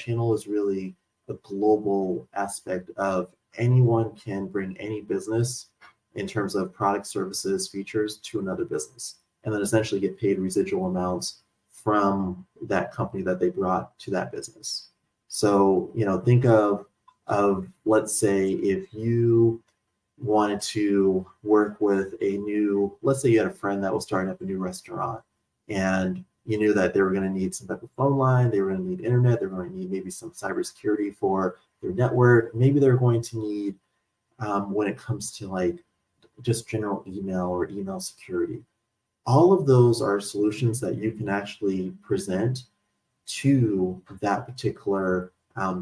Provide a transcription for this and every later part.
channel is really a global aspect of anyone can bring any business in terms of product, services, features to another business, and then essentially get paid residual amounts from that company that they brought to that business. So, think of let's say if you wanted to work with let's say you had a friend that was starting up a new restaurant, and you knew that they were going to need some type of phone line, they were going to need internet, they were going to need maybe some cybersecurity for their network. Maybe they're going to need, when it comes to like just general email or email security. All of those are solutions that you can actually present to that particular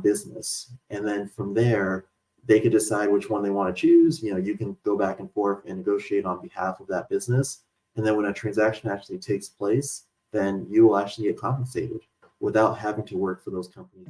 business. And then from there, they could decide which one they want to choose. You can go back and forth and negotiate on behalf of that business. And then when a transaction actually takes place, then you will actually get compensated without having to work for those companies.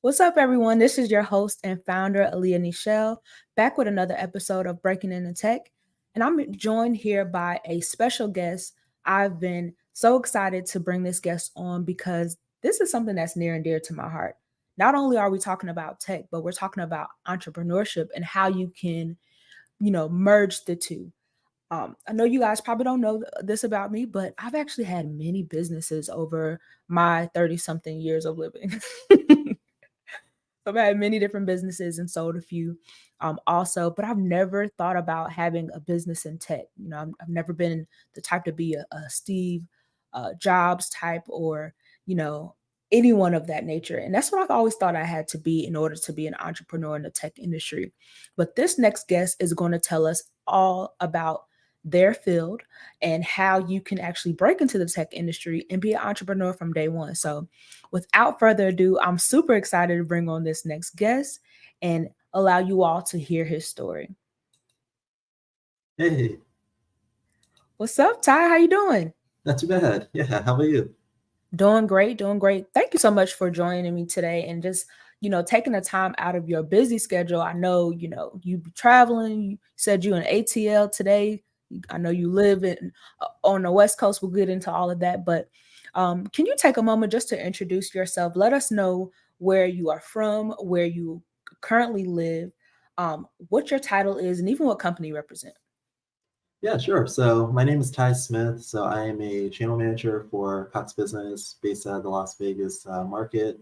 What's up, everyone? This is your host and founder, Aaliyah Nichelle, back with another episode of Breaking Into Tech. And I'm joined here by a special guest. I've been so excited to bring this guest on because this is something that's near and dear to my heart. Not only are we talking about tech, but we're talking about entrepreneurship and how you can, merge the two. I know you guys probably don't know this about me, but I've actually had many businesses over my 30-something years of living. I've had many different businesses and sold a few also, but I've never thought about having a business in tech. I've never been the type to be a Steve Jobs type or, anyone of that nature. And that's what I've always thought I had to be in order to be an entrepreneur in the tech industry. But this next guest is going to tell us all about their field and how you can actually break into the tech industry and be an entrepreneur from day one. So without further ado, I'm super excited to bring on this next guest and allow you all to hear his story. Hey. What's up, Ty? How you doing? Not too bad. Yeah, how about you? Doing great, doing great. Thank you so much for joining me today and just, taking the time out of your busy schedule. I know, you be traveling. You said you in ATL today. I know you live on the West Coast. We'll get into all of that, but can you take a moment just to introduce yourself? Let us know where you are from, where you currently live, what your title is, and even what company you represent. Yeah, sure. So my name is Ty Smith. So I am a channel manager for Cox Business based out of the Las Vegas market.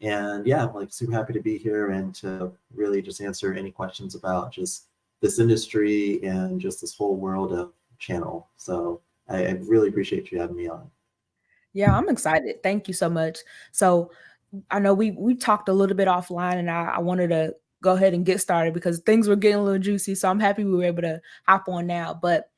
And yeah, I'm like super happy to be here and to really just answer any questions about just this industry and just this whole world of channel. So I really appreciate you having me on. Yeah, I'm excited. Thank you so much. So I know we talked a little bit offline, and I wanted to go ahead and get started because things were getting a little juicy. So I'm happy we were able to hop on now. But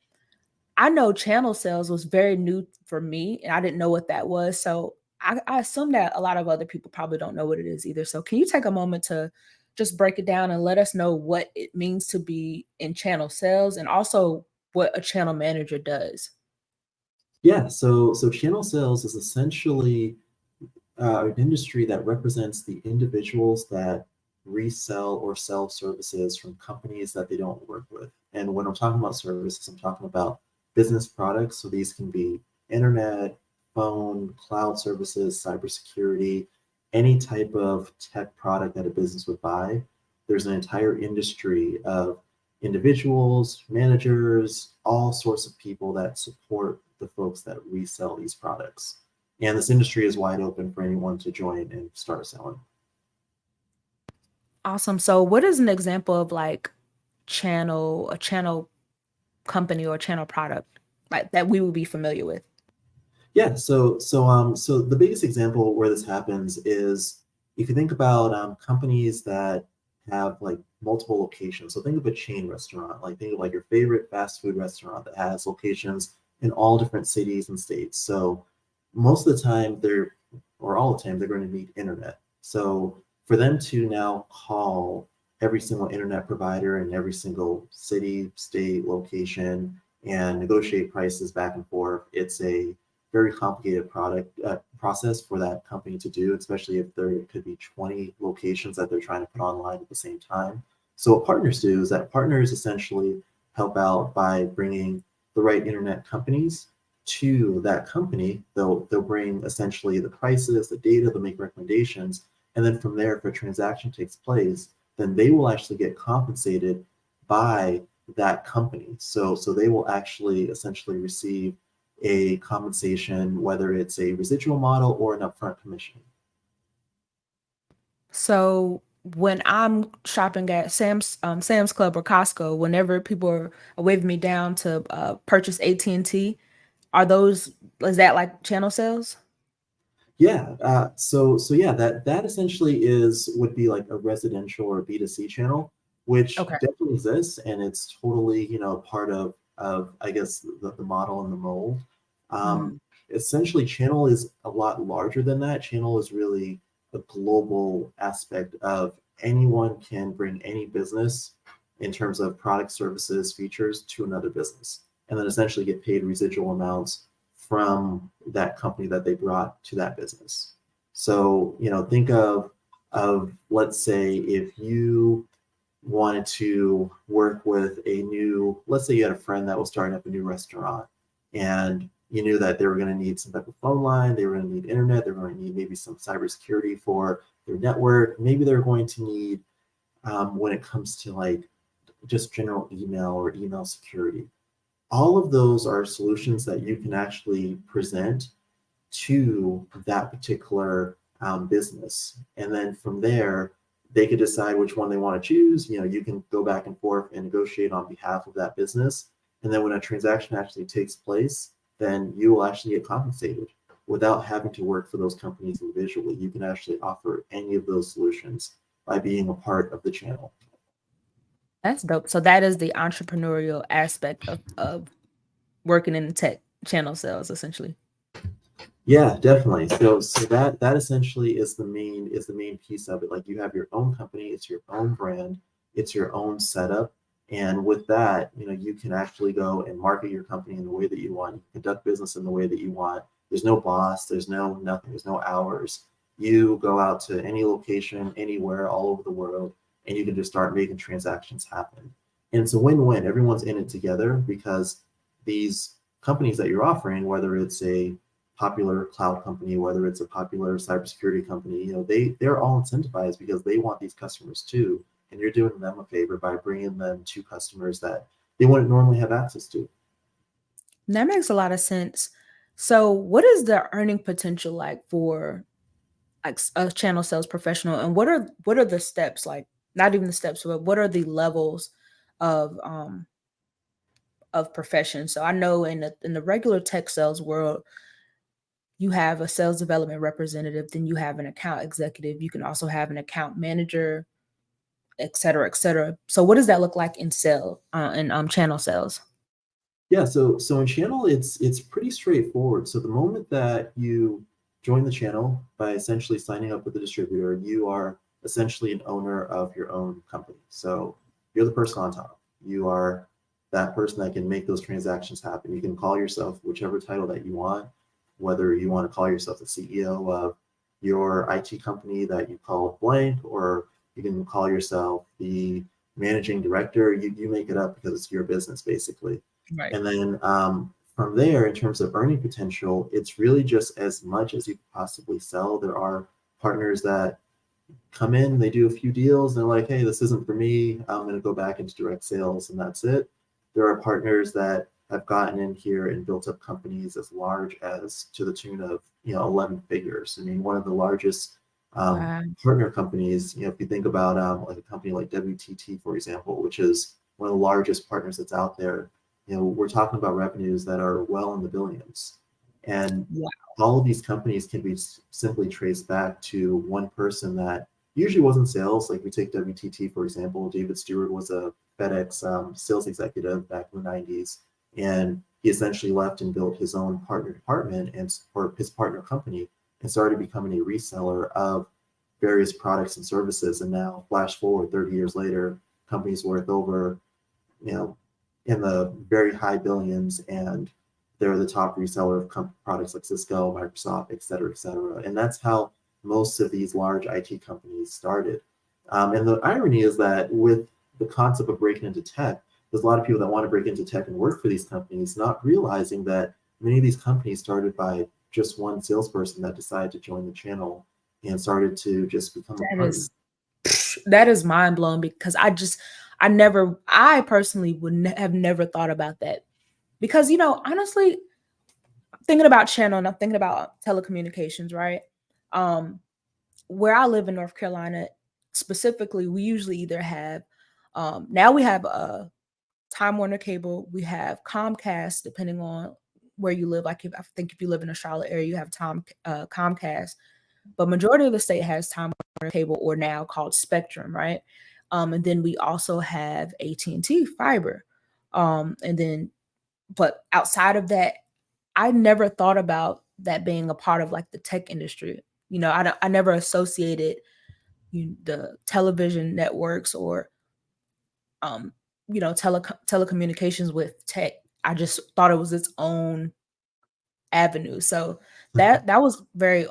I know channel sales was very new for me, and I didn't know what that was. So I assume that a lot of other people probably don't know what it is either. So can you take a moment to just break it down and let us know what it means to be in channel sales and also what a channel manager does? Yeah, so channel sales is essentially an industry that represents the individuals that resell or sell services from companies that they don't work with. And when I'm talking about services, I'm talking about business products. So these can be internet, phone, cloud services, cybersecurity, any type of tech product that a business would buy. There's an entire industry of individuals, managers, all sorts of people that support the folks that resell these products. And this industry is wide open for anyone to join and start selling. Awesome. So what is an example of like a channel company or channel product like that we would be familiar with? Yeah, so the biggest example where this happens is if you think about companies that have like multiple locations. So think of a chain restaurant, like think of like your favorite fast food restaurant that has locations in all different cities and states. So most of the time or all the time, they're going to need internet. So for them to now call every single internet provider in every single city, state, location, and negotiate prices back and forth. It's a very complicated process for that company to do, especially if there could be 20 locations that they're trying to put online at the same time. So what partners do is that partners essentially help out by bringing the right internet companies to that company. They'll bring essentially the prices, the data, they'll make recommendations, and then from there, if a transaction takes place, then they will actually get compensated by that company. So they will actually essentially receive a compensation, whether it's a residual model or an upfront commission. So when I'm shopping at Sam's Club or Costco, whenever people are waving me down to purchase AT&T, are those is that like channel sales? Yeah. So yeah, that essentially would be like a residential or B2C channel, which Okay. definitely exists, and it's totally, part of I guess the model and the mold. Um, Mhm. Essentially, channel is a lot larger than that. Channel is really a global aspect of anyone can bring any business in terms of product, services, features to another business, and then essentially get paid residual amounts from that company that they brought to that business. So, think of let's say if you wanted to work with let's say you had a friend that was starting up a new restaurant, and you knew that they were going to need some type of phone line, they were going to need internet, they were going to need maybe some cybersecurity for their network, maybe they're going to need when it comes to like just general email or email security. All of those are solutions that you can actually present to that particular business. And then from there, they could decide which one they want to choose. You can go back and forth and negotiate on behalf of that business. And then when a transaction actually takes place, then you will actually get compensated without having to work for those companies individually. You can actually offer any of those solutions by being a part of the channel. That's dope. So that is the entrepreneurial aspect of working in the tech channel sales, essentially. Yeah, definitely. So that essentially is the main piece of it. Like you have your own company, it's your own brand, it's your own setup. And with that, you can actually go and market your company in the way that you want, you conduct business in the way that you want. There's no boss, there's no nothing, there's no hours. You go out to any location, anywhere, all over the world, and you can just start making transactions happen. And it's a win-win. Everyone's in it together because these companies that you're offering, whether it's a popular cloud company, whether it's a popular cybersecurity company, they're all incentivized because they want these customers too. And you're doing them a favor by bringing them to customers that they wouldn't normally have access to. That makes a lot of sense. So what is the earning potential like for like a channel sales professional, and what are the steps like, not even the steps, but what are the levels of profession? So I know in the regular tech sales world, you have a sales development representative, then you have an account executive, you can also have an account manager, et cetera, et cetera. So what does that look like in channel sales? Yeah, so in channel, it's pretty straightforward. So the moment that you join the channel by essentially signing up with the distributor, you are essentially an owner of your own company. So you're the person on top. You are that person that can make those transactions happen. You can call yourself whichever title that you want, whether you want to call yourself the CEO of your IT company that you call blank, or you can call yourself the managing director. You make it up because it's your business basically. Right. And then from there, in terms of earning potential, it's really just as much as you could possibly sell. There are partners that come in, they do a few deals, they're like, hey, this isn't for me. I'm going to go back into direct sales, and that's it. There are partners that have gotten in here and built up companies as large as to the tune of 11 figures. I mean, one of the largest Wow. partner companies, if you think about like a company like WTT, for example, which is one of the largest partners that's out there, we're talking about revenues that are well in the billions. And Wow. all of these companies can be simply traced back to one person that usually was in sales. Like we take WTT, for example. David Stewart was a FedEx sales executive back in the 90s. And he essentially left and built his own partner department or his partner company, and started becoming a reseller of various products and services. And now, flash forward 30 years later, company's worth over, you know, in the very high billions, and they're the top reseller of products like Cisco, Microsoft, et cetera, et cetera. And that's how most of these large IT companies started. And the irony is that with the concept of breaking into tech, there's a lot of people that want to break into tech and work for these companies, not realizing that many of these companies started by just one salesperson that decided to join the channel and started to just become a That partner. is that is mind blowing because I personally would have never thought about that because honestly, thinking about channel and I'm thinking about telecommunications, right? Um, where I live in North Carolina, specifically, we usually either have now we have Time Warner Cable, we have Comcast, depending on where you live. I think if you live in a Charlotte area, you have Comcast, but majority of the state has Time Warner Cable, or now called Spectrum, right? And then we also have AT&T Fiber, and then but outside of that, I never thought about that being a part of like the tech industry. I never associated the television networks or um, telecommunications with tech. I just thought it was its own avenue. So that was very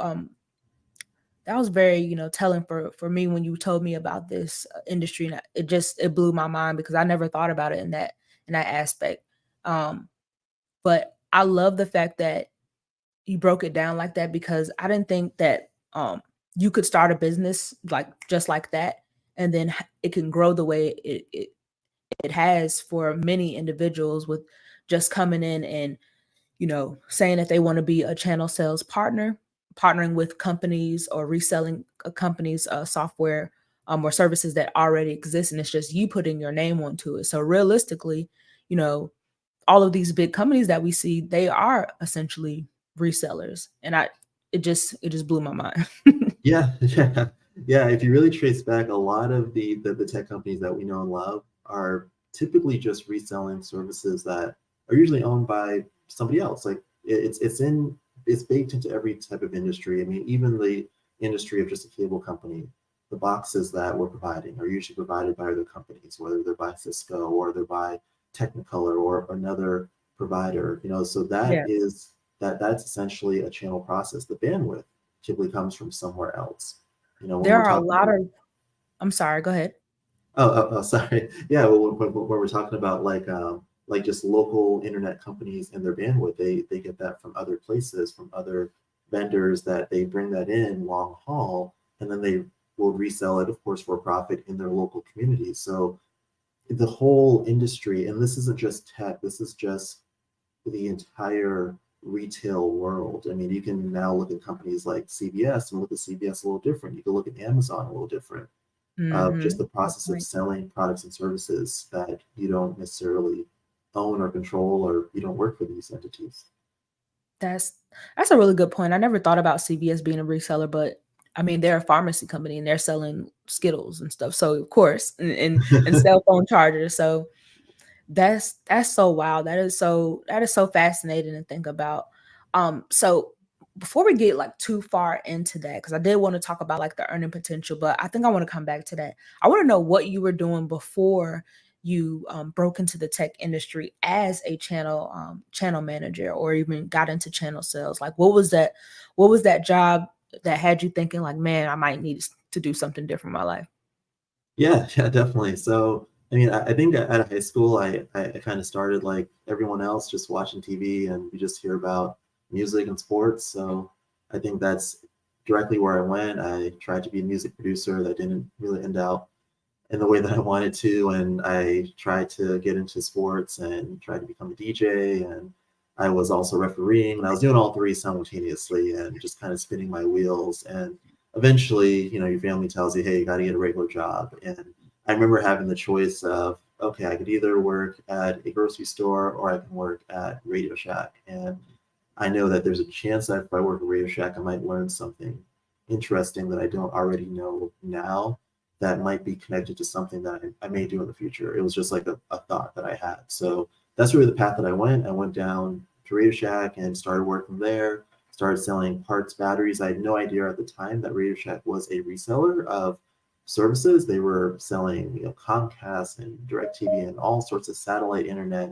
telling for me when you told me about this industry, and it blew my mind because I never thought about it in that aspect. Um, but I love the fact that you broke it down like that because I didn't think that you could start a business like just like that, and then it can grow the way it has for many individuals with just coming in and saying that they want to be a channel sales partner, partnering with companies or reselling a company's software or services that already exist, and it's just you putting your name onto it. So realistically, you know, all of these big companies that we see, they are essentially resellers, and it just blew my mind. Yeah, yeah, yeah. If you really trace back, a lot of the tech companies that we know and love are typically just reselling services that are usually owned by somebody else. Like it's baked into every type of industry. I mean, even the industry of just a cable company, the boxes that we're providing are usually provided by other companies, whether they're by Cisco or they're by Technicolor or another provider. So Yeah, that's essentially a channel process. The bandwidth typically comes from somewhere else. When there we're are a talking lot about, of. I'm sorry. Go ahead. sorry, yeah, well, when we're talking about like just local internet companies and their bandwidth, they get that from other places, from other vendors that they bring that in long haul, and then they will resell it, of course, for a profit in their local communities. So the whole industry, and this isn't just tech, this is just the entire retail world. I mean, you can now look at companies like CVS and look at CVS a little different. You can look at Amazon a little different. Just the Good process of point. selling products and services that you don't necessarily own or control, or you don't work for these entities. That's that's a really good point. I never thought about CVS being a reseller, but I mean they're a pharmacy company and they're selling Skittles and stuff. So of course, and cell phone chargers. So that's so wild. That is so fascinating to think about. So before we get like too far into that, because I did want to talk about like the earning potential, but I think I want to come back to that. I want to know what you were doing before you broke into the tech industry as a channel manager, or even got into channel sales. Like, what was that job that had you thinking like, man, I might need to do something different in my life? Yeah, yeah, definitely. So, I mean, I think at high school, I kind of started like everyone else, just watching TV, and you just hear about music and sports. So, I think that's directly where I went. I tried to be a music producer. That didn't really end out in the way that I wanted to, and I tried to get into sports and tried to become a DJ, and I was also refereeing, and I was doing all three simultaneously and just kind of spinning my wheels. And eventually, your family tells you, hey, you got to get a regular job. And I remember having the choice of, okay, I could either work at a grocery store or I can work at Radio Shack. And I know that there's a chance that if I work at Radio Shack, I might learn something interesting that I don't already know now, that might be connected to something that I may do in the future. It was just like a thought that I had. So that's really the path that I went. I went down to Radio Shack and started working there, started selling parts, batteries. I had no idea at the time that Radio Shack was a reseller of services. They were selling, Comcast and DirecTV and all sorts of satellite internet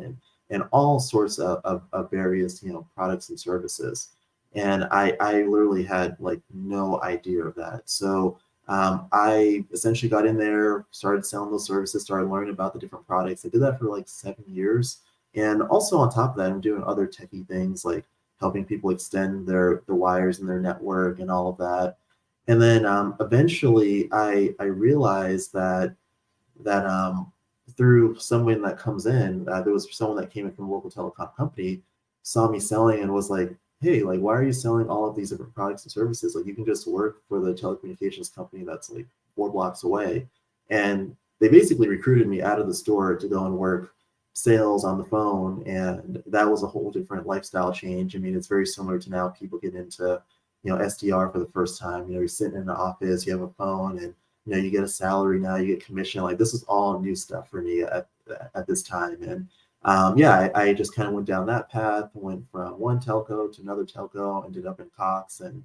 and all sorts of various, products and services. And I literally had like no idea of that. So I essentially got in there, started selling those services, started learning about the different products. I did that for like 7 years. And also on top of that, I'm doing other techie things like helping people extend the wires in their network and all of that. And then eventually I realized that through someone that comes in, there was someone that came in from a local telecom company, saw me selling and was like, hey, like, why are you selling all of these different products and services? Like, you can just work for the telecommunications company that's like 4 blocks away. And they basically recruited me out of the store to go and work sales on the phone. And that was a whole different lifestyle change. I mean, it's very similar to now people get into, SDR for the first time. You're sitting in the office, you have a phone, and you get a salary now, you get commission. Like this is all new stuff for me at this time. And yeah, I just kind of went down that path, went from one telco to another telco, ended up in Cox, and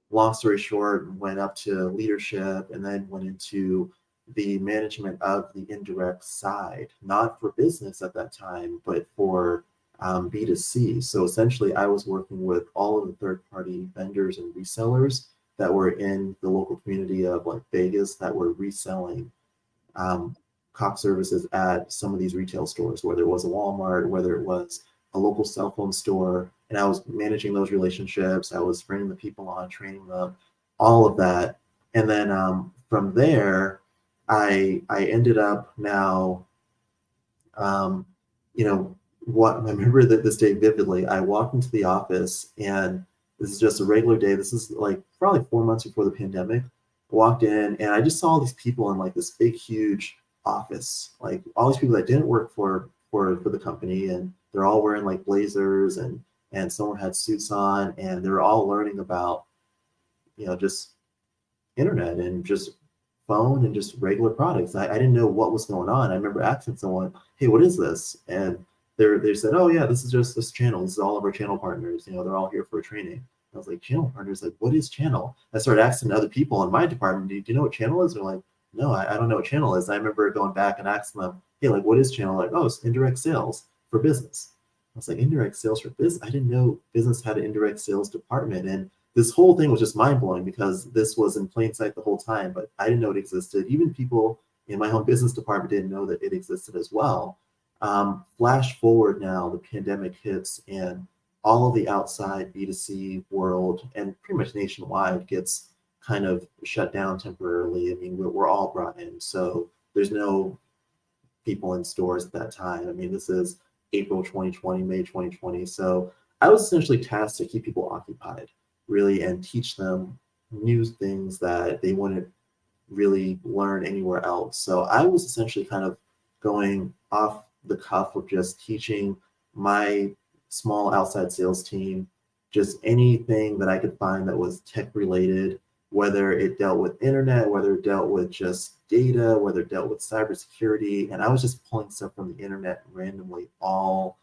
long story short, went up to leadership and then went into the management of the indirect side, not for business at that time, but for B2C. So essentially, I was working with all of the third-party vendors and resellers that were in the local community of like Vegas that were reselling um, Cox services at some of these retail stores, whether it was a Walmart, whether it was a local cell phone store. And I was managing those relationships. I was bringing the people on, training them, all of that. And then from there, I ended up now, um, you know, what I remember that this day vividly. I walked into the office and this is just a regular day. This is like probably 4 months before the pandemic. I walked in and I just saw all these people in like this big, huge office, like all these people that didn't work for the company, and they're all wearing like blazers and someone had suits on, and they were all learning about just internet and just phone and just regular products. I didn't know what was going on. I remember asking someone, "Hey, what is this?" And they said, "Oh yeah, this is just this channel. This is all of our channel partners. They're all here for a training." I was like, "Channel partners? Like, what is channel?" I started asking other people in my department, "Do you know what channel is?" They're like, "No, I don't know what channel is." I remember going back and asking them, "Hey, like, what is channel?" Like, "Oh, it's indirect sales for business." I was like, "Indirect sales for business?" I didn't know business had an indirect sales department, and this whole thing was just mind blowing because this was in plain sight the whole time, but I didn't know it existed. Even people in my own business department didn't know that it existed as well. Flash forward now, the pandemic hits, and all of the outside B2C world and pretty much nationwide gets kind of shut down temporarily. I mean, we're all brought in. So there's no people in stores at that time. I mean, this is April 2020, May 2020. So I was essentially tasked to keep people occupied, really, and teach them new things that they wouldn't really learn anywhere else. So I was essentially kind of going off the cuff of just teaching my small outside sales team just anything that I could find that was tech related, whether it dealt with internet, whether it dealt with just data, whether it dealt with cybersecurity. And I was just pulling stuff from the internet randomly, all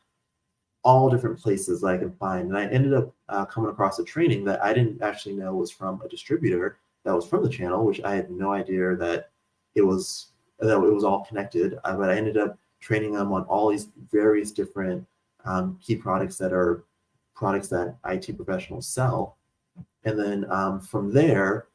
different places that I could find. And I ended up coming across a training that I didn't actually know was from a distributor that was from the channel, which I had no idea that it was all connected. But I ended up training them on all these various different key products that are products that IT professionals sell. And then from there,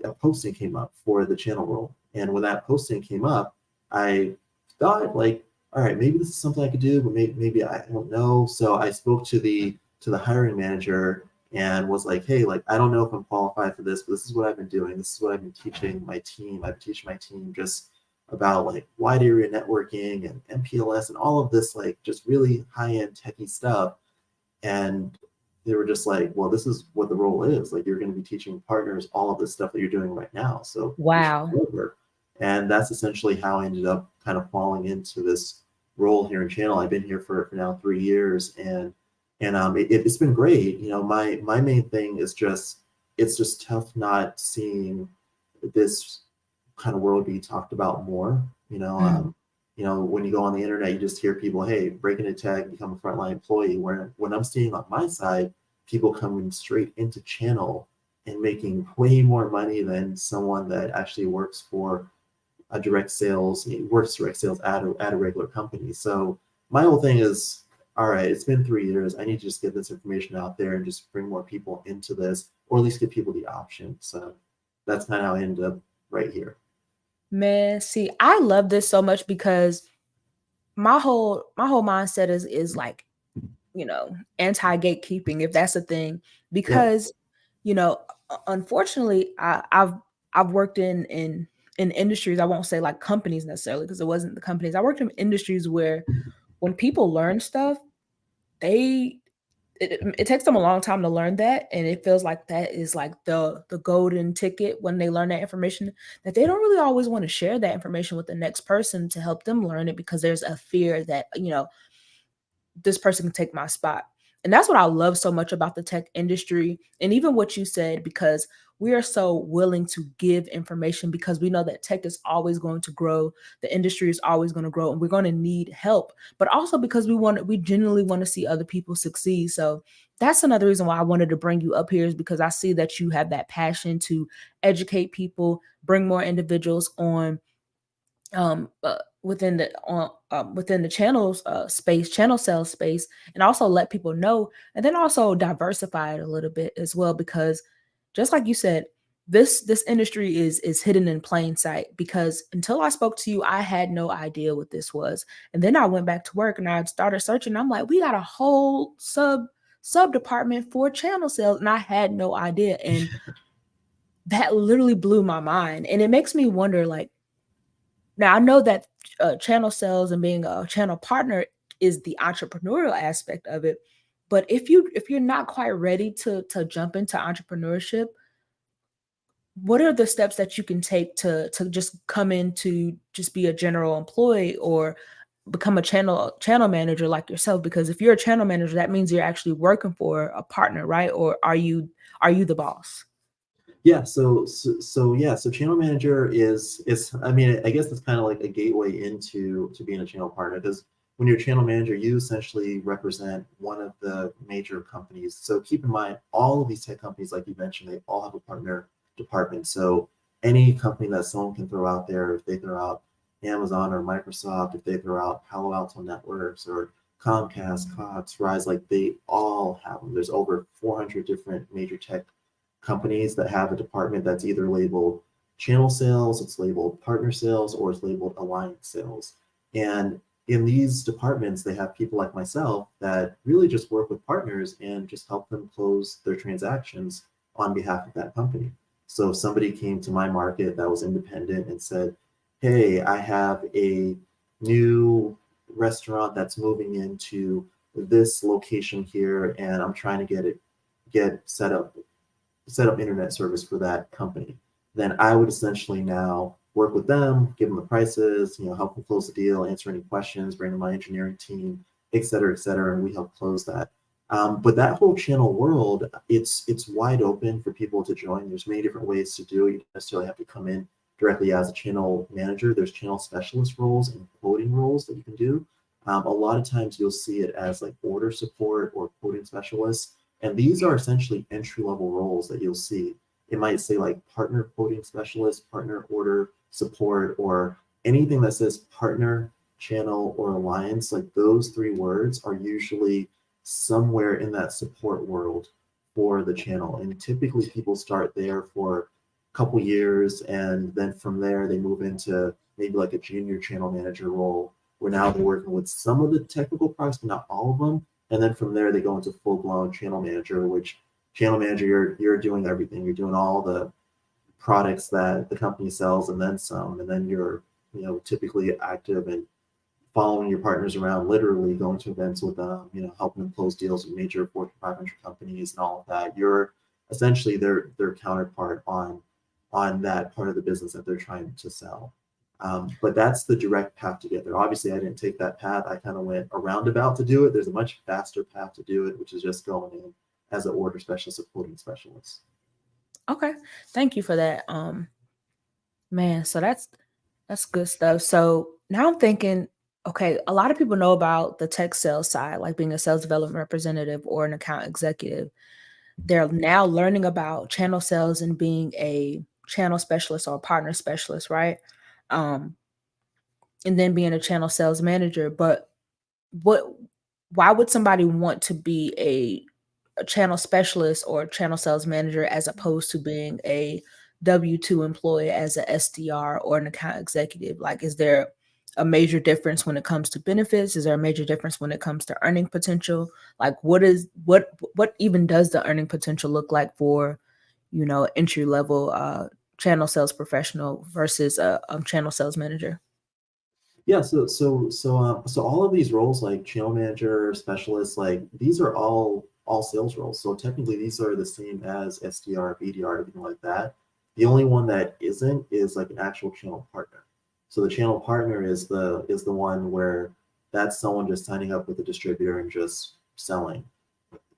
a posting came up for the channel role. And when that posting came up, I thought like, all right, maybe this is something I could do, but maybe I don't know. So I spoke to the hiring manager and was like, hey, like I don't know if I'm qualified for this, but this is what I've been doing. This is what I've been teaching my team. I've been teaching my team just about like wide area networking and MPLS and all of this like just really high-end techie stuff. And they were just like, well, this is what the role is. Like you're going to be teaching partners all of this stuff that you're doing right now. So you should Wow. come over. And that's essentially how I ended up kind of falling into this role here in channel. I've been here for now 3 years, and it's been great. My main thing is just it's just tough not seeing this kind of world be talked about more. Mm. When you go on the internet, you just hear people, hey, break into tech, become a frontline employee. Where when I'm seeing on my side, people coming straight into channel and making way more money than someone that actually works for a works direct sales at a regular company. So my whole thing is, all right, it's been 3 years. I need to just get this information out there and just bring more people into this, or at least give people the option. So that's kind of how I ended up right here. Man, see, I love this so much because my whole mindset is like, anti-gatekeeping, if that's a thing. Yeah. Because, unfortunately, I've worked in industries, I won't say like companies necessarily, because it wasn't the companies. I worked in industries where when people learn stuff, they it takes them a long time to learn that, and it feels like that is like the golden ticket when they learn that information, that they don't really always want to share that information with the next person to help them learn it, because there's a fear that this person can take my spot. And that's what I love so much about the tech industry. And even what you said, because we are so willing to give information because we know that tech is always going to grow, the industry is always going to grow, and we're going to need help. But also because we genuinely want to see other people succeed. So that's another reason why I wanted to bring you up here, is because I see that you have that passion to educate people, bring more individuals on within the channels space, channel sales space, and also let people know, and then also diversify it a little bit as well, because just like you said, this industry is hidden in plain sight, because until I spoke to you, I had no idea what this was. And then I went back to work and I started searching. I'm like, we got a whole sub department for channel sales, and I had no idea. And that literally blew my mind. And it makes me wonder, like, now I know that channel sales and being a channel partner is the entrepreneurial aspect of it, but if you're not quite ready to jump into entrepreneurship, what are the steps that you can take to just come in to just be a general employee, or become a channel manager like yourself? Because if you're a channel manager, that means you're actually working for a partner, right? Or are you the boss? Yeah, so channel manager is I mean, I guess it's kind of like a gateway into to being a channel partner, because when you're a channel manager, you essentially represent one of the major companies. So keep in mind, all of these tech companies, like you mentioned, they all have a partner department. So any company that someone can throw out there, if they throw out Amazon or Microsoft, if they throw out Palo Alto Networks or Comcast, Cox, Rise, like they all have them. There's over 400 different major tech companies that have a department that's either labeled channel sales, it's labeled partner sales, or it's labeled alliance sales. And in these departments, they have people like myself that really just work with partners and just help them close their transactions on behalf of that company. So if somebody came to my market that was independent and said, hey, I have a new restaurant that's moving into this location here, and I'm trying to get set up internet service for that company, then I would essentially now work with them, give them the prices, help them close the deal, answer any questions, bring in my engineering team, et cetera, and we help close that. But that whole channel world, it's wide open for people to join. There's many different ways to do it. You don't necessarily have to come in directly as a channel manager. There's channel specialist roles and quoting roles that you can do. A lot of times you'll see it as like order support or quoting specialists, and these are essentially entry level roles that you'll see. It might say like partner quoting specialist, partner order support, or anything that says partner, channel, or alliance. Like those three words are usually somewhere in that support world for the channel. And typically people start there for a couple years, and then from there they move into maybe like a junior channel manager role, where now they're working with some of the technical products, but not all of them. And then from there they go into full blown channel manager, which channel manager, you're doing everything. You're doing all the products that the company sells and then some. And then you're, typically active and following your partners around, literally going to events with them, helping them close deals with major Fortune 500 companies and all of that. You're essentially their counterpart on that part of the business that they're trying to sell. But that's the direct path to get there. Obviously, I didn't take that path. I kind of went a roundabout to do it. There's a much faster path to do it, which is just going in as an order specialist or quoting specialist. Okay, thank you for that. Man, so that's good stuff. So now I'm thinking, okay, a lot of people know about the tech sales side, like being a sales development representative or an account executive. they're now learning about channel sales and being a channel specialist or a partner specialist, right? Um, and then being a channel sales manager. But what why would somebody want to be a channel specialist or a channel sales manager as opposed to being a W-2 employee as a SDR or an account executive? Like, is there a major difference when it comes to benefits? Is there a major difference when it comes to earning potential? Like, what even does the earning potential look like for, entry level channel sales professional versus a channel sales manager? Yeah, so all of these roles like channel manager, specialist, like these are all sales roles. So technically these are the same as SDR, BDR, everything like that. The only one that isn't is like an actual channel partner. So the channel partner is the one where that's someone just signing up with a distributor and just selling.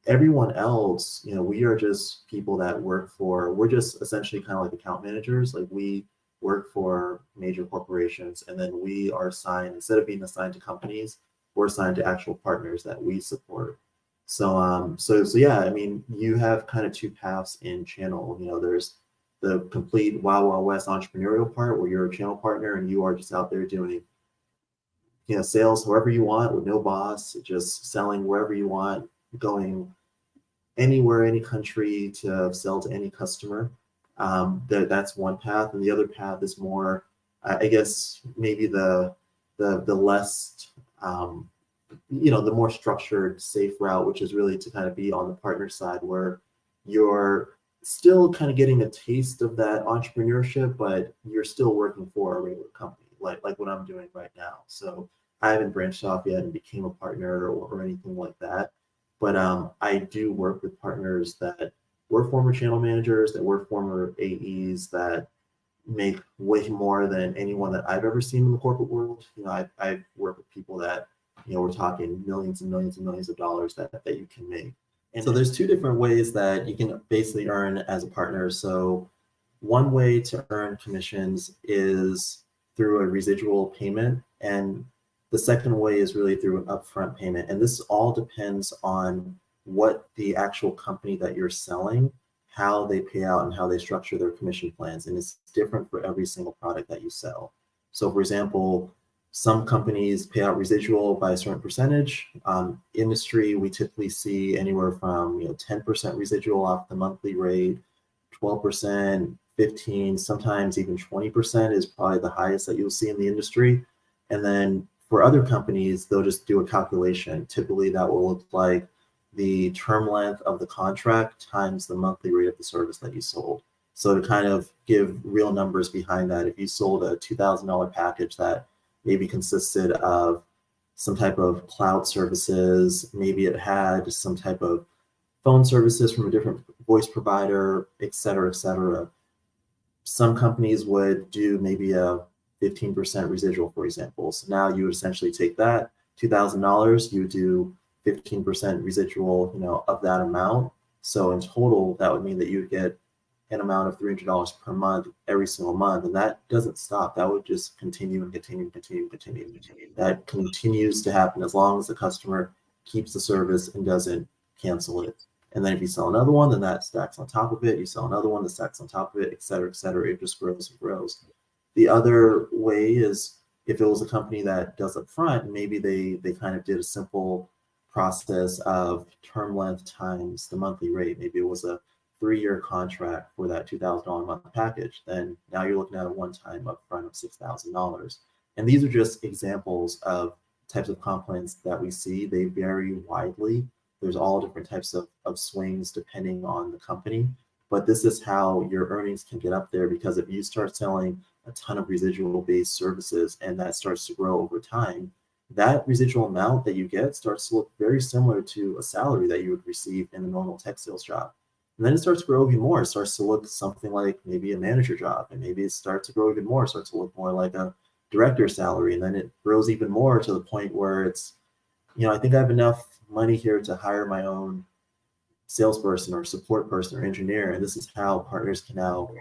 Everyone else, we are just people that we're just essentially kind of like account managers. Like we work for major corporations and then we are assigned, instead of being assigned to companies, we're assigned to actual partners that we support. So yeah, I mean, you have kind of two paths in channel. There's the complete Wild Wild West entrepreneurial part where you're a channel partner and you are just out there doing sales wherever you want with no boss, just selling wherever you want, going anywhere, any country to sell to any customer. That's one path, and the other path is more, I guess, maybe the less, the more structured, safe route, which is really to kind of be on the partner side, where you're still kind of getting a taste of that entrepreneurship, but you're still working for a regular company, like what I'm doing right now. So I haven't branched off yet and became a partner or anything like that. But I do work with partners that were former channel managers, that were former AEs, that make way more than anyone that I've ever seen in the corporate world. I've worked with people that, we're talking millions and millions and millions of dollars that you can make. And so there's two different ways that you can basically earn as a partner. So one way to earn commissions is through a residual payment, and the second way is really through an upfront payment. And this all depends on what the actual company that you're selling, how they pay out and how they structure their commission plans. And it's different for every single product that you sell. So for example, some companies pay out residual by a certain percentage. Industry, we typically see anywhere from 10% residual off the monthly rate, 12%, 15, sometimes even 20% is probably the highest that you'll see in the industry. And then for other companies, they'll just do a calculation. Typically that will look like the term length of the contract times the monthly rate of the service that you sold. So to kind of give real numbers behind that, if you sold a $2,000 package that maybe consisted of some type of cloud services, maybe it had some type of phone services from a different voice provider, et cetera, et cetera. Some companies would do maybe a 15% residual, for example. So now you would essentially take that $2,000, you do 15% residual, of that amount. So in total, that would mean that you would get an amount of $300 per month every single month. And that doesn't stop. That would just continue and continue and continue and continue and continue. That continues to happen as long as the customer keeps the service and doesn't cancel it. And then if you sell another one, then that stacks on top of it. You sell another one that stacks on top of it, et cetera, et cetera. It just grows and grows. The other way is if it was a company that does upfront, maybe they kind of did a simple process of term length times the monthly rate. Maybe it was a 3-year contract for that $2,000 a month package. Then now you're looking at a one-time upfront of $6,000. And these are just examples of types of comp plans that we see. They vary widely. There's all different types of swings depending on the company. But this is how your earnings can get up there, because if you start selling a ton of residual based services and that starts to grow over time, that residual amount that you get starts to look very similar to a salary that you would receive in a normal tech sales job. And then it starts to grow even more. It starts to look something like maybe a manager job, and maybe it starts to grow even more, starts to look more like a director salary. And then it grows even more to the point where it's, I think I have enough money here to hire my own salesperson or support person or engineer. And this is how partners can now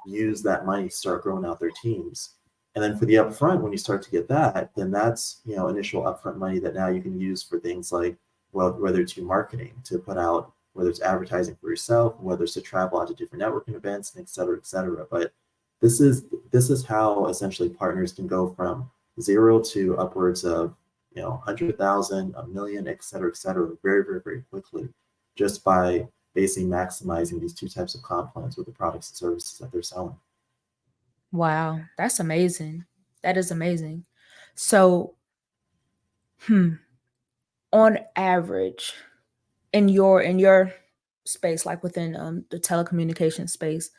use that money to start growing out their teams. And then for the upfront, when you start to get that, then that's, initial upfront money that now you can use for things like, well, whether it's your marketing to put out whether it's advertising for yourself, whether it's to travel out to different networking events, and et cetera, et cetera. But this is how essentially partners can go from zero to upwards of 100,000, a million, et cetera, very, very, very quickly, just by basically maximizing these two types of comp plans with the products and services that they're selling. Wow, that's amazing. That is amazing. So, on average, in your space, like within the telecommunication space,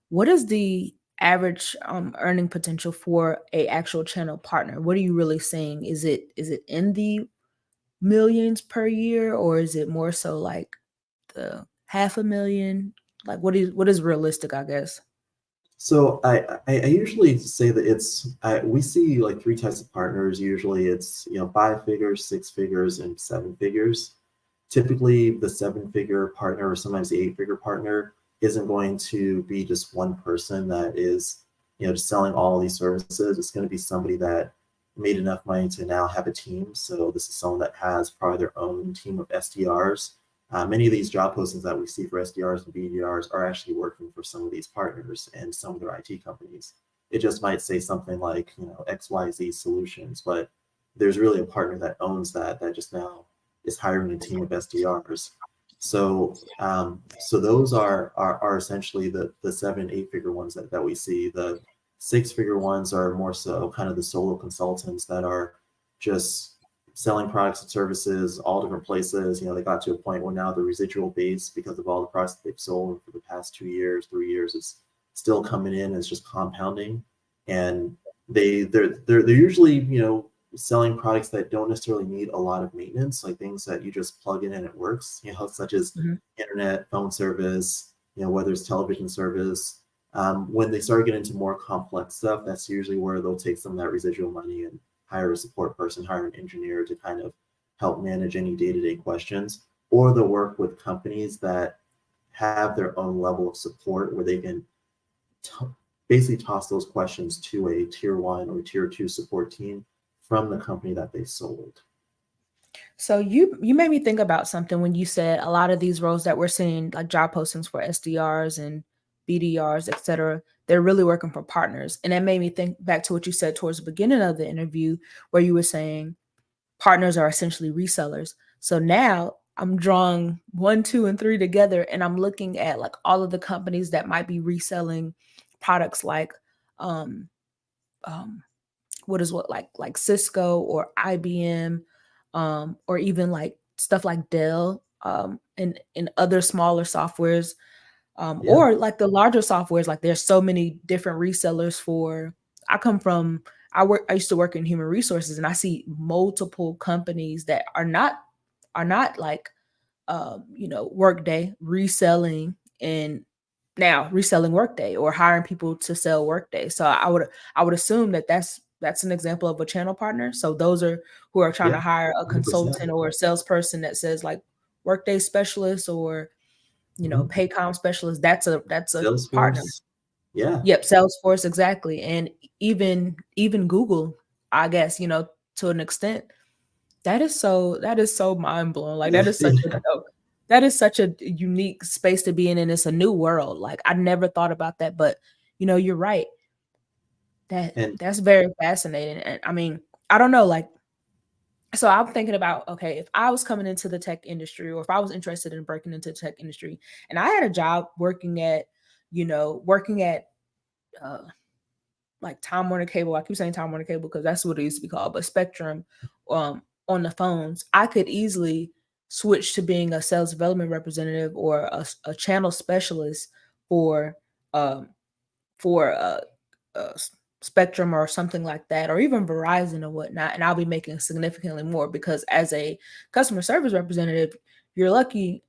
what is the average earning potential for a actual channel partner? What are you really seeing? Is it in the millions per year, or is it more so like the half a million? Like what is realistic, I guess? So I usually say that we see like three types of partners. Usually it's 5 figures, 6 figures, and 7 figures. Typically the 7 figure partner, or sometimes the 8 figure partner, isn't going to be just one person that is just selling all these services. It's going to be somebody that made enough money to now have a team. So this is someone that has probably their own team of SDRs. Many of these job postings that we see for SDRs and BDRs are actually working for some of these partners and some of their IT companies. It just might say something like, XYZ Solutions, but there's really a partner that owns that just now is hiring a team of SDRs. So those are essentially the 7, 8 figure ones that we see. The 6 figure ones are more so kind of the solo consultants that are just selling products and services all different places. They got to a point where now the residual base, because of all the products that they've sold for the past 2 years, 3 years, is still coming in. It's just compounding, and they're usually selling products that don't necessarily need a lot of maintenance, like things that you just plug in and it works. Such as Mhm. internet, phone service. Whether it's television service. When they start getting into more complex stuff, that's usually where they'll take some of that residual money and hire a support person, hire an engineer to kind of help manage any day-to-day questions, or they'll work with companies that have their own level of support where they can t- basically toss those questions to a tier 1 or tier 2 support team from the company that they sold. So you made me think about something when you said a lot of these roles that we're seeing, like job postings for SDRs and BDRs, et cetera, they're really working for partners. And that made me think back to what you said towards the beginning of the interview, where you were saying partners are essentially resellers. So now I'm drawing 1, 2, and 3 together, and I'm looking at like all of the companies that might be reselling products like um, um, like Cisco or IBM, or even like stuff like Dell, and other smaller softwares, Yeah. or like the larger softwares. Like there's so many different resellers for. I come from I used to work in human resources, and I see multiple companies that are not like Workday reselling, and now reselling Workday or hiring people to sell Workday. So I would assume that that's an example of a channel partner. So those are who are trying Yeah. to hire a 100%. consultant or a salesperson that says like Workday specialist, or Mhm. Paycom specialist. That's a partner. Salesforce. Yeah. Yep, Salesforce, exactly. And even Google, I guess, to an extent. That is so mind blowing. Like Yeah. Yeah. that is such a unique space to be in, and it's a new world. Like I never thought about that, but you're right. And That's very fascinating. And I mean, I don't know, like, so I'm thinking about, okay, if I was coming into the tech industry, or if I was interested in breaking into the tech industry, and I had a job working at uh like Time Warner Cable. I keep saying Time Warner Cable because that's what it used to be called, but Spectrum, on the phones, I could easily switch to being a sales development representative or a channel specialist for um for Spectrum or something like that, or even Verizon or whatnot, and I'll be making significantly more because as a customer service representative, you're lucky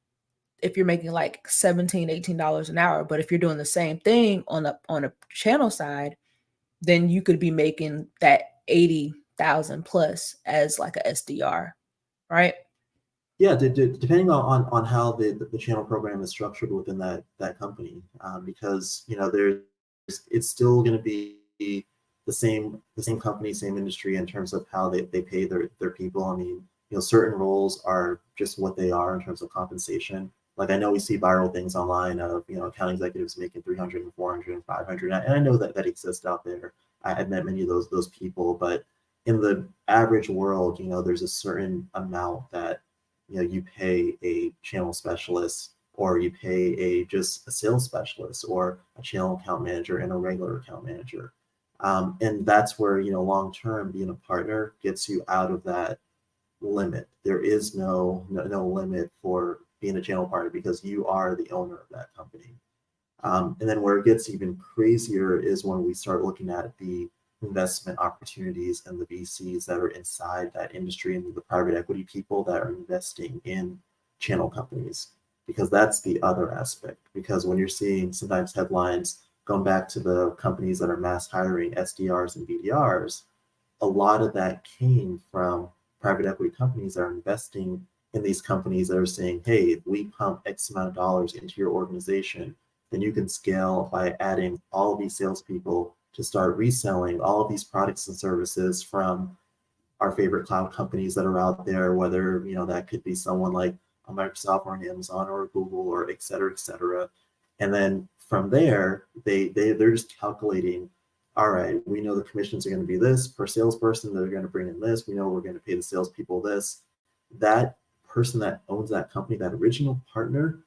if you're making like 17, $18 an hour. But if you're doing the same thing on a channel side, then you could be making that 80,000 plus as like a SDR, right? yeah, depending on how the channel program is structured within that company, because there's it's still going to be the same company, same industry in terms of how they pay their people. I mean, certain roles are just what they are in terms of compensation. Like I know we see viral things online of, account executives making 300 and 400 and 500. And I know that exists out there. I've met many of those people, but in the average world, there's a certain amount that, you pay a channel specialist, or you pay just a sales specialist, or a channel account manager and a regular account manager. And that's where, long term, being a partner gets you out of that limit. There is no limit for being a channel partner, because you are the owner of that company. And then where it gets even crazier is when we start looking at the investment opportunities and the VCs that are inside that industry, and the private equity people that are investing in channel companies, because that's the other aspect. Because when you're seeing sometimes headlines going back to the companies that are mass hiring SDRs and BDRs, a lot of that came from private equity companies that are investing in these companies that are saying, hey, if we pump X amount of dollars into your organization, then you can scale by adding all of these salespeople to start reselling all of these products and services from our favorite cloud companies that are out there, whether, that could be someone like a Microsoft or an Amazon or a Google, or et cetera, et cetera. And then from there, they're just calculating, all right, we know the commissions are going to be this per salesperson, they're going to bring in this, we know we're going to pay the salespeople this. That person that owns that company, that original partner,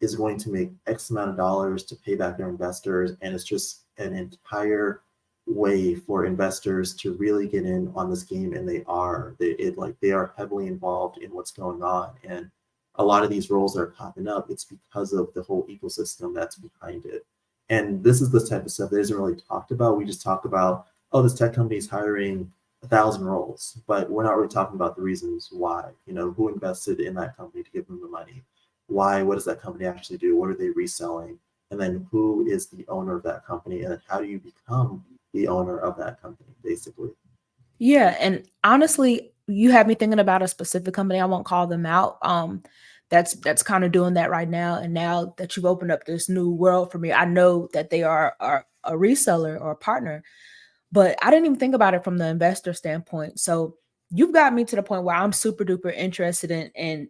is going to make X amount of dollars to pay back their investors. And it's just an entire way for investors to really get in on this game. And they are heavily involved in what's going on. And a lot of these roles that are popping up, it's because of the whole ecosystem that's behind it. And this is the type of stuff that isn't really talked about. We just talk about, oh, this tech company is hiring 1,000 roles, but we're not really talking about the reasons why. Who invested in that company to give them the money? Why? What does that company actually do? What are they reselling? And then who is the owner of that company? And how do you become the owner of that company, basically? Yeah, and honestly, you have me thinking about a specific company. I won't call them out. That's kind of doing that right now. And now that you've opened up this new world for me, I know that they are a reseller or a partner, but I didn't even think about it from the investor standpoint. So you've got me to the point where I'm super duper interested in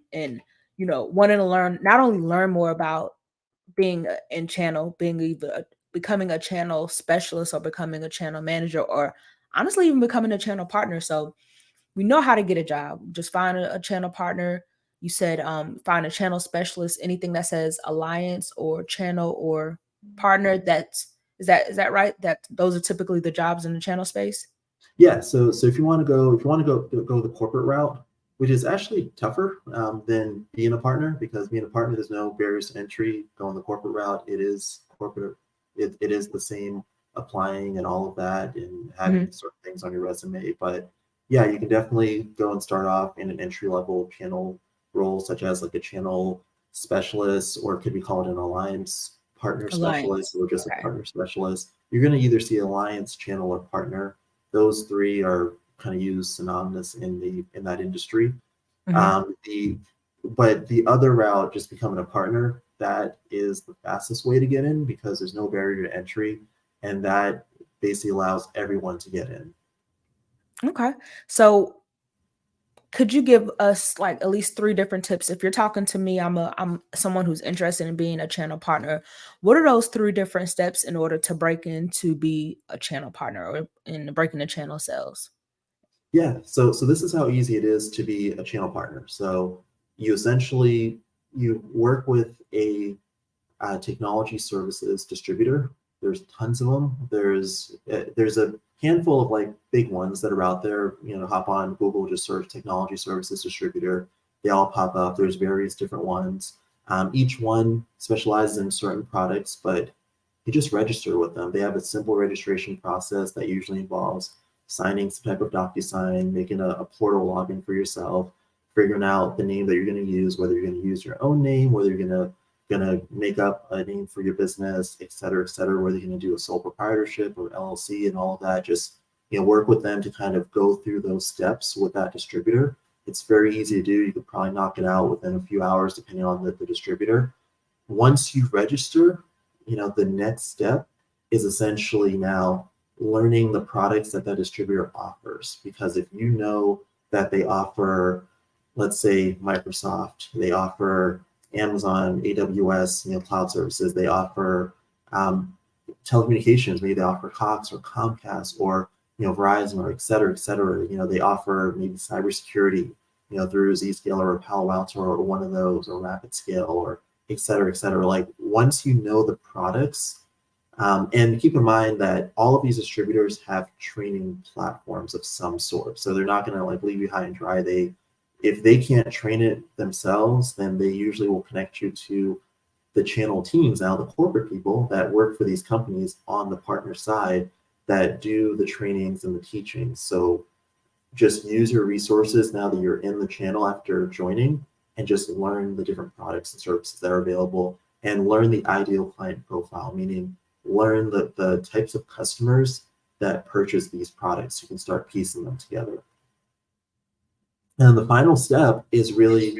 wanting to learn, not only learn more about being in channel, being either becoming a channel specialist or becoming a channel manager, or honestly even becoming a channel partner. So we know how to get a job. Just find a channel partner. You said find a channel specialist, anything that says alliance or channel or partner. Is that right? That those are typically the jobs in the channel space? Yeah. So if you want to go the corporate route, which is actually tougher than being a partner, because being a partner, there's no barriers to entry. Going the corporate route, it is corporate. It is the same applying and all of that, and having certain things on your resume. But yeah, you can definitely go and start off in an entry level channel role, such as like a channel specialist, or it could be called an alliance partner specialist, Alliance. or just a Okay. partner specialist. You're going to either see alliance, channel, or partner. Those three are kind of used synonymous in that industry. Mhm. But the other route, just becoming a partner, that is the fastest way to get in, because there's no barrier to entry, and that basically allows everyone to get in. Okay. So could you give us like at least three different tips? If you're talking to me, I'm someone who's interested in being a channel partner. What are those three different steps in order to break in to be a channel partner or in breaking the channel sales? Yeah, so this is how easy it is to be a channel partner. So you essentially you work with a technology services distributor. There's tons of them. There's a handful of like big ones that are out there. Hop on Google, just search technology services distributor. They all pop up. There's various different ones. Each one specializes in certain products, but you just register with them. They have a simple registration process that usually involves signing some type of DocuSign, making a portal login for yourself, figuring out the name that you're going to use, whether you're going to use your own name, whether you're gonna make up a name for your business, et cetera, whether you're gonna do a sole proprietorship or LLC and all of that. Just work with them to kind of go through those steps with that distributor. It's very easy to do. You could probably knock it out within a few hours, depending on the distributor. Once you register, the next step is essentially now learning the products that distributor offers. Because if you know that they offer, let's say Microsoft, they offer Amazon, AWS, cloud services. They offer telecommunications. Maybe they offer Cox or Comcast or Verizon or et cetera, et cetera. They offer maybe cybersecurity, through Zscaler or Palo Alto or one of those, or RapidScale or et cetera, et cetera. Like once you know the products, and keep in mind that all of these distributors have training platforms of some sort. So they're not going to like leave you high and dry. If they can't train it themselves, then they usually will connect you to the channel teams, now the corporate people that work for these companies on the partner side that do the trainings and the teachings. So just use your resources now that you're in the channel after joining, and just learn the different products and services that are available, and learn the ideal client profile, meaning learn the types of customers that purchase these products. You can start piecing them together. And the final step is really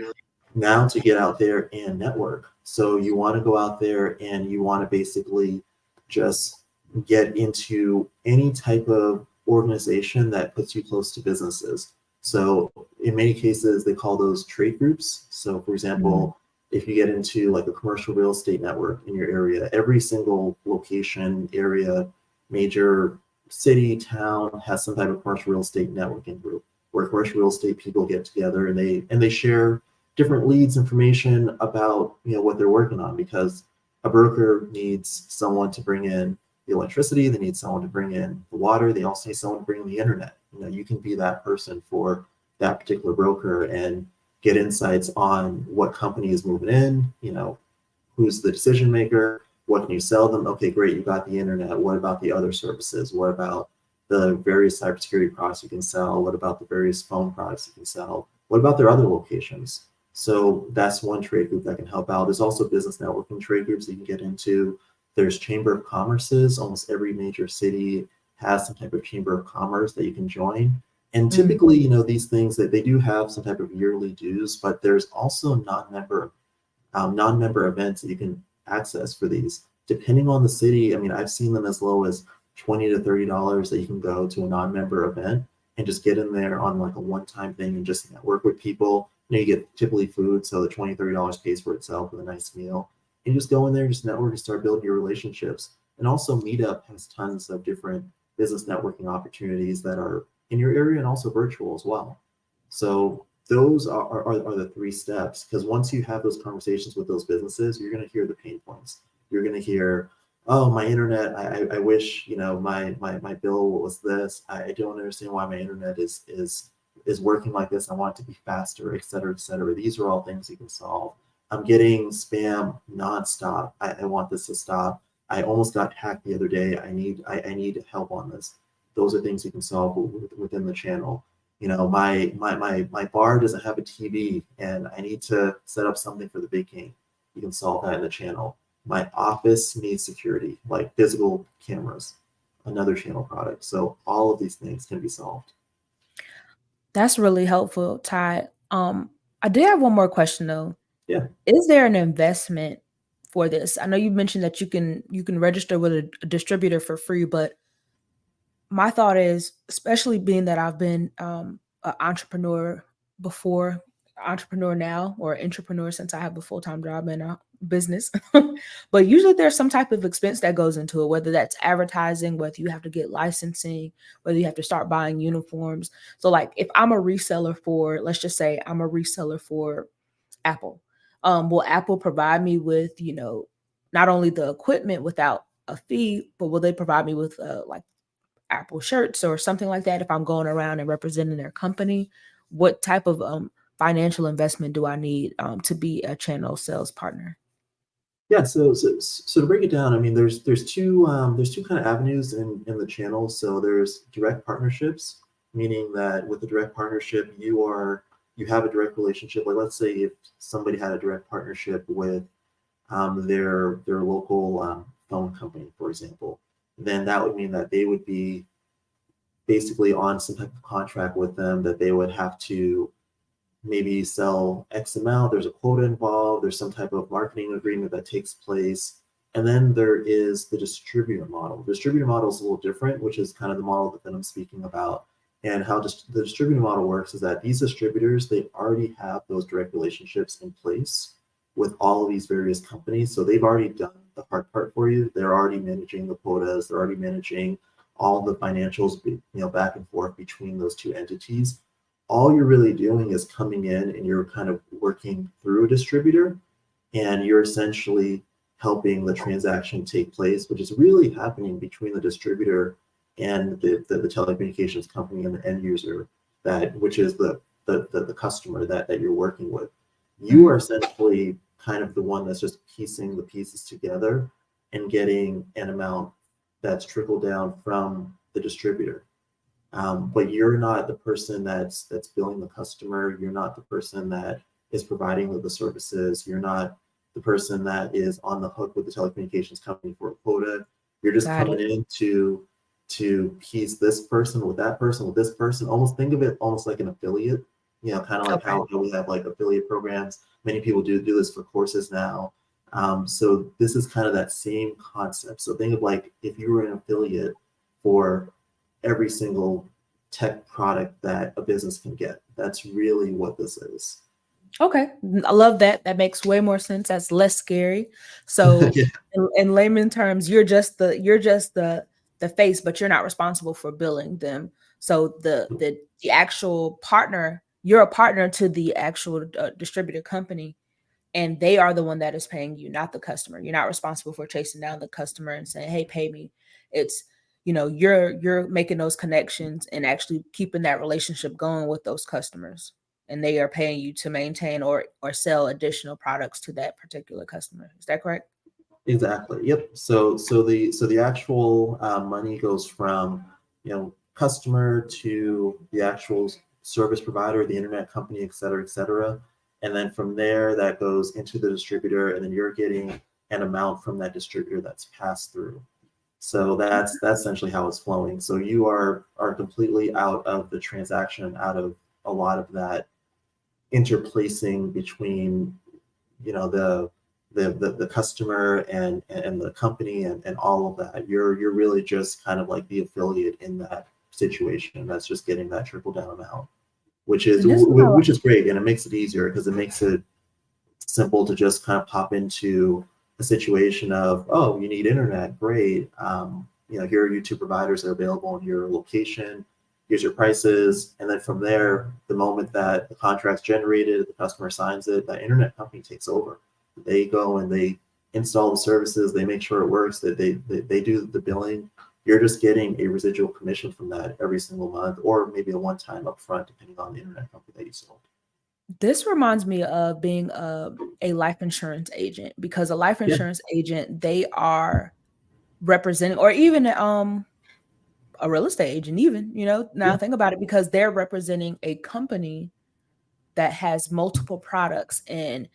now to get out there and network. So you want to go out there and you want to basically just get into any type of organization that puts you close to businesses. So in many cases, they call those trade groups. So for example, if you get into like a commercial real estate network in your area, every single location, area, major city, town has some type of commercial real estate networking group where commercial real estate people get together and they share different leads, information about what they're working on, because a broker needs someone to bring in the electricity, they need someone to bring in the water, they also need someone to bring in the internet. You can be that person for that particular broker and get insights on what company is moving in, who's the decision maker, what can you sell them? Okay, great, you got the internet. What about the other services? What about the various cybersecurity products you can sell? What about the various phone products you can sell? What about their other locations? So that's one trade group that can help out. There's also business networking trade groups that you can get into. There's chamber of commerces. Almost every major city has some type of chamber of commerce that you can join. And typically, these things that they do have some type of yearly dues, but there's also non-member events that you can access for these. Depending on the city, I mean, I've seen them as low as $20 to $30 that you can go to a non-member event and just get in there on like a one-time thing and just network with people. You get typically food, so the $20, $30 pays for itself with a nice meal. And just go in there, just network and start building your relationships. And also Meetup has tons of different business networking opportunities that are in your area and also virtual as well. So those are the three steps, because once you have those conversations with those businesses, you're going to hear the pain points. You're going to hear, oh, my internet, I wish, my bill was this. I don't understand why my internet is working like this. I want it to be faster, et cetera, et cetera. These are all things you can solve. I'm getting spam nonstop. I want this to stop. I almost got hacked the other day. I need help on this. Those are things you can solve within the channel. My bar doesn't have a TV and I need to set up something for the big game. You can solve that in the channel. My office needs security, like physical cameras, another channel product. So all of these things can be solved. That's really helpful, Ty. I did have one more question though. Yeah. Is there an investment for this? I know you mentioned that you can register with a distributor for free, but my thought is, especially being that I've been an entrepreneur before, entrepreneur now, or entrepreneur since I have a full-time job in a business. But usually there's some type of expense that goes into it, whether that's advertising, whether you have to get licensing, whether you have to start buying uniforms. So like if I'm a reseller for, let's just say I'm a reseller for Apple, will Apple provide me with, not only the equipment without a fee, but will they provide me with like Apple shirts or something like that if I'm going around and representing their company? What type of financial investment do I need to be a channel sales partner? Yeah, so to break it down, I mean, there's two kind of avenues in the channel. So there's direct partnerships, meaning that with a direct partnership, you have a direct relationship. Like let's say if somebody had a direct partnership with their local phone company, for example, then that would mean that they would be basically on some type of contract with them, that they would have to maybe sell X amount, there's a quota involved, there's some type of marketing agreement that takes place. And then there is the distributor model. The distributor model is a little different, which is kind of the model that I'm speaking about. And how the distributor model works is that these distributors, they already have those direct relationships in place. with all of these various companies. So they've already done the hard part for you. They're already managing the quotas. They're already managing all the financials, back and forth between those two entities. All you're really doing is coming in and you're kind of working through a distributor, and you're essentially helping the transaction take place, which is really happening between the distributor and the telecommunications company and the end user, which is the customer that you're working with. You are essentially kind of the one that's just piecing the pieces together and getting an amount that's trickled down from the distributor. But you're not the person that's billing the customer. You're not the person that is providing the services. You're not the person that is on the hook with the telecommunications company for a quota. You're just coming in to piece this person with that person with this person. Almost think of it almost like an affiliate. Kind of like how we have like affiliate programs. Many people do this for courses now. So this is kind of that same concept. So think of like if you were an affiliate for every single tech product that a business can get. That's really what this is. Okay. I love that. That makes way more sense. That's less scary. So Yeah. in layman terms, you're just the face, but you're not responsible for billing them. So the actual partner, you're a partner to the actual distributor company, and they are the one that is paying you, not the customer. You're not responsible for chasing down the customer and saying, "Hey, pay me." It's you're making those connections and actually keeping that relationship going with those customers, and they are paying you to maintain or sell additional products to that particular customer. Is that correct? Exactly. Yep. So the actual money goes from customer to the actual service provider, the internet company, et cetera, et cetera. And then from there, that goes into the distributor, and then you're getting an amount from that distributor that's passed through. So that's essentially how it's flowing. So you are completely out of the transaction, out of a lot of that interplacing between the customer and the company and all of that. You're really just kind of like the affiliate in that situation. That's just getting that trickle down amount, which is great, and it makes it easier because it makes it simple to just kind of pop into a situation of, oh, you need internet, great. Here are YouTube providers that are available in your location. Here's your prices, and then from there, the moment that the contract's generated, the customer signs it, that internet company takes over. They go and they install the services, they make sure it works, that they do the billing. You're just getting a residual commission from that every single month, or maybe a one-time upfront, depending on the internet company that you sold. This reminds me of being a life insurance agent, because a life insurance agent, they are representing, or even a real estate agent, even, now think about it, because they're representing a company that has multiple products, and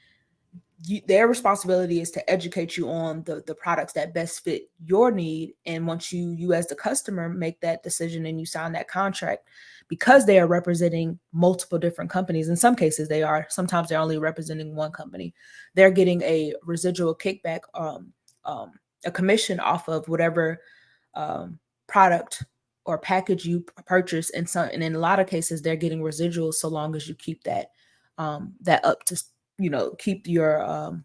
their responsibility is to educate you on the products that best fit your need. And once you as the customer make that decision and you sign that contract, because they are representing multiple different companies, in some cases they are, sometimes they're only representing one company, they're getting a residual kickback, a commission off of whatever product or package you purchase. And in a lot of cases they're getting residuals so long as you keep that up to keep your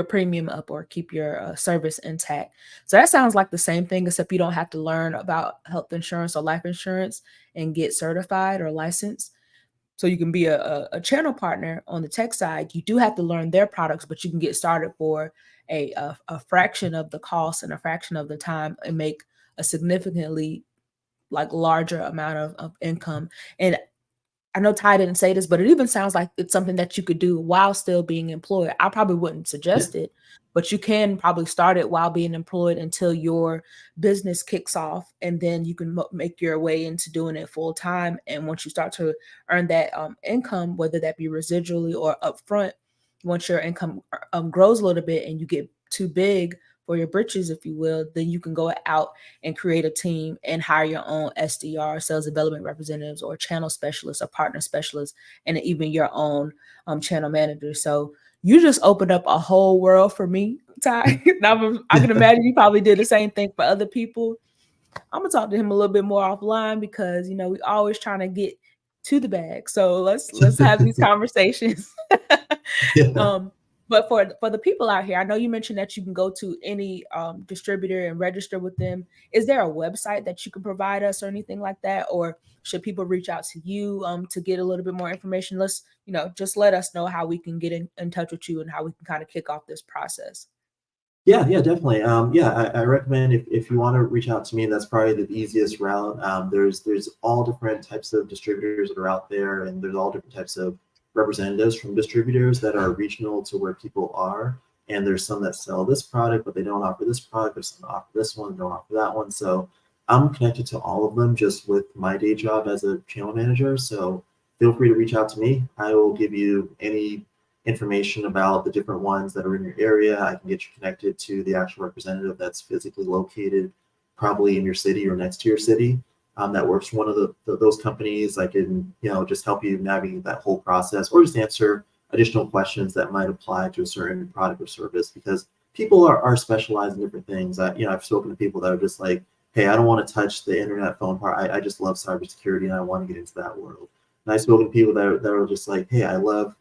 premium up or keep your service intact. So that sounds like the same thing, except you don't have to learn about health insurance or life insurance and get certified or licensed. So you can be a channel partner on the tech side. You do have to learn their products, but you can get started for a fraction of the cost and a fraction of the time and make a significantly larger amount of income. And I know Ty didn't say this, but it even sounds like it's something that you could do while still being employed. I probably wouldn't suggest it, but you can probably start it while being employed until your business kicks off, and then you can make your way into doing it full time. And once you start to earn that income, whether that be residually or upfront, once your income grows a little bit and you get too big for your britches, if you will, then you can go out and create a team and hire your own SDR, sales development representatives, or channel specialists or partner specialists, and even your own channel manager. So you just opened up a whole world for me, Ty. I can imagine you probably did the same thing for other people. I'm gonna talk to him a little bit more offline, because we always trying to get to the bag. So let's have these conversations. Yeah. um, but for the people out here, I know you mentioned that you can go to any distributor and register with them. Is there a website that you can provide us or anything like that, or should people reach out to you to get a little bit more information? Let's just let us know how we can get in touch with you and how we can kind of kick off this process. Yeah, definitely. I recommend if you want to reach out to me, that's probably the easiest route. There's all different types of distributors that are out there, and there's all different types of representatives from distributors that are regional to where people are. And there's some that sell this product, but they don't offer this product. There's some that offer this one, don't offer that one. So I'm connected to all of them just with my day job as a channel manager. So feel free to reach out to me. I will give you any information about the different ones that are in your area. I can get you connected to the actual representative that's physically located probably in your city or next to your city, that works for one of those companies. I can just help you navigate that whole process or just answer additional questions that might apply to a certain product or service, because people are specialized in different things. I've spoken to people that are just like, hey, I don't want to touch the internet phone part. I just love cybersecurity and I want to get into that world. And I've spoken to people that are just like, hey, I love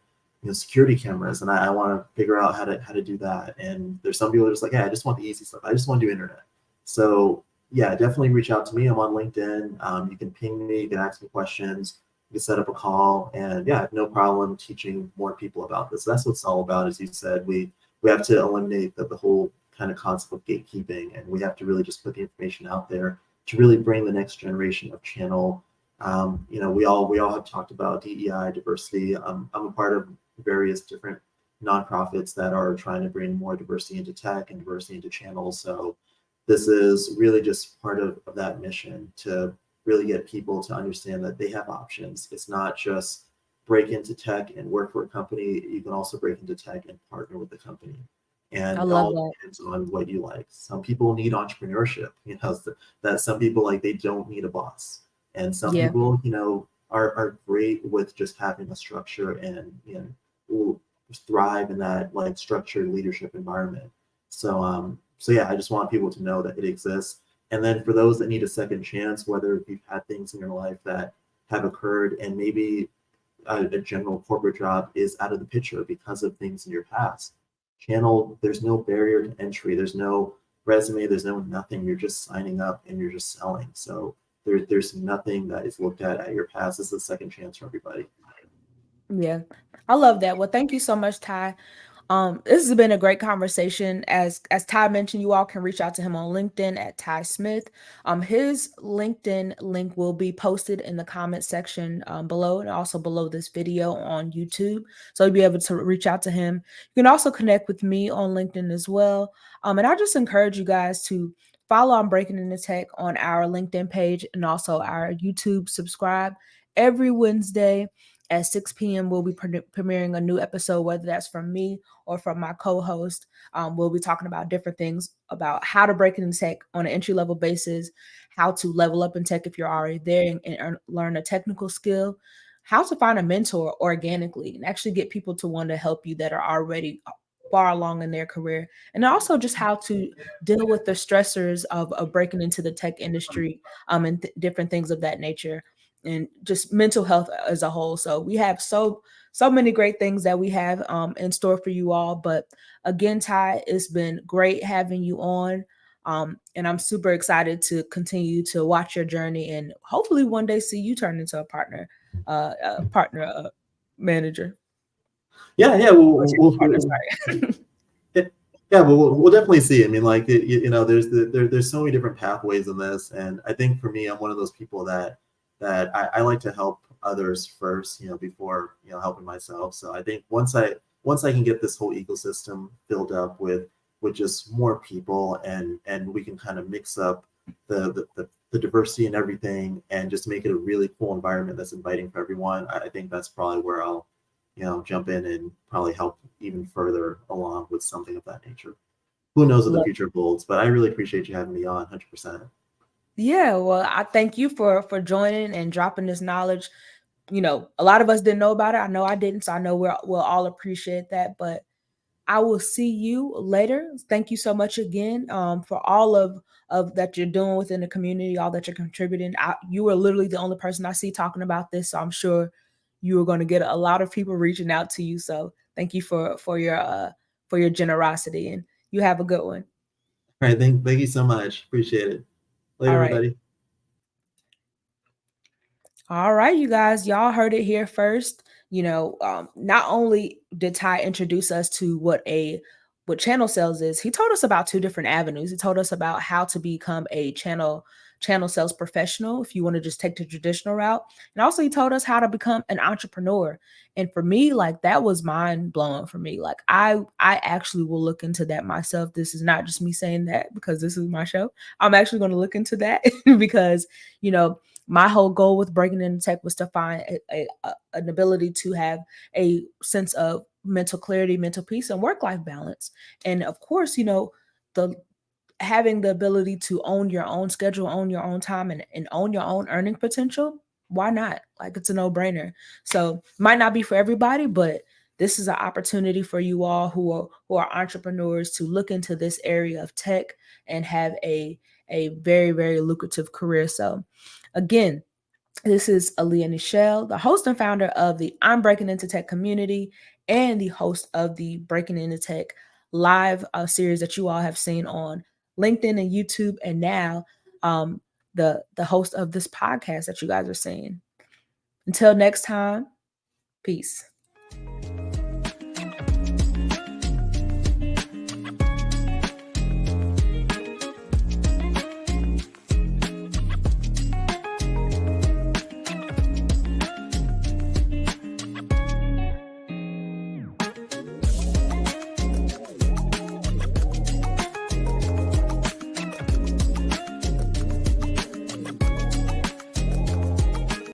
security cameras and I want to figure out how to do that. And there's some people that are just like, yeah, I just want the easy stuff. I just want to do internet. So yeah, definitely reach out to me. I'm on LinkedIn. You can ping me, you can ask me questions, you can set up a call, and yeah, I have no problem teaching more people about this. That's what it's all about. As you said, we have to eliminate the whole kind of concept of gatekeeping, and we have to really just put the information out there to really bring the next generation of channel. We all have talked about DEI, diversity. I'm a part of various different nonprofits that are trying to bring more diversity into tech and diversity into channels. So this is really just part of that mission to really get people to understand that they have options. It's not just break into tech and work for a company. You can also break into tech and partner with the company. I And it love all that. depends on what you like. Some people need entrepreneurship, that some people like they don't need a boss. And some Yeah. people, are great with just having a structure and will thrive in that like structured leadership environment. So yeah, I just want people to know that it exists. And then for those that need a second chance, whether you've had things in your life that have occurred and maybe a general corporate job is out of the picture because of things in your past, channel, there's no barrier to entry. There's no resume, there's no nothing. You're just signing up and you're just selling. So there's nothing that is looked at your past. This is a second chance for everybody. Yeah. I love that. Well, thank you so much, Ty. This has been a great conversation. As Ty mentioned, you all can reach out to him on LinkedIn at Ty Smith. His LinkedIn link will be posted in the comment section below, and also below this video on YouTube. So you'll be able to reach out to him. You can also connect with me on LinkedIn as well. And I just encourage you guys to follow on Breaking into Tech on our LinkedIn page and also our YouTube. Subscribe every Wednesday at 6 p.m. We'll be premiering a new episode, whether that's from me or from my co-host. We'll be talking about different things about how to break into tech on an entry-level basis, how to level up in tech if you're already there and learn a technical skill, how to find a mentor organically and actually get people to want to help you that are already far along in their career, and also just how to deal with the stressors of breaking into the tech industry and different things of that nature, and just mental health as a whole. So we have so many great things that we have in store for you all. But again, Ty, it's been great having you on. And I'm super excited to continue to watch your journey and hopefully one day see you turn into a manager. Yeah. Or partner, sorry. Yeah, but we'll definitely see. I mean, like there's so many different pathways in this, and I think for me, I'm one of those people that I like to help others first, before helping myself. So I think once I can get this whole ecosystem filled up with just more people, and we can kind of mix up the diversity and everything, and just make it a really cool environment that's inviting for everyone. I think that's probably where I'll jump in and probably help even further along with something of that nature. Who knows what the future holds, but I really appreciate you having me on 100%. Yeah, well, I thank you for joining and dropping this knowledge. A lot of us didn't know about it. I know I didn't, so I know we'll all appreciate that. But I will see you later. Thank you so much again for all of that you're doing within the community, all that you're contributing. You are literally the only person I see talking about this, so I'm sure you are going to get a lot of people reaching out to you. So thank you for your generosity, and you have a good one. All right, thank you so much. Appreciate it. Later, All right. everybody. All right, you guys, y'all heard it here first. Not only did Ty introduce us to what channel sales is, he told us about two different avenues. He told us about how to become a channel sales professional if you want to just take the traditional route. And also he told us how to become an entrepreneur. And for me, like, that was mind blowing for me. Like, I actually will look into that myself. This is not just me saying that because this is my show. I'm actually going to look into that because, my whole goal with breaking into tech was to find an ability to have a sense of mental clarity, mental peace, and work-life balance. And of course, the having the ability to own your own schedule, own your own time, and own your own earning potential, why not? Like, it's a no-brainer. So might not be for everybody, but this is an opportunity for you all who are entrepreneurs to look into this area of tech and have a very, very lucrative career. So again, this is Aaliyah Nichelle, the host and founder of the I'm Breaking Into Tech community and the host of the Breaking Into Tech live series that you all have seen on LinkedIn and YouTube, and now the host of this podcast that you guys are seeing. Until next time, peace.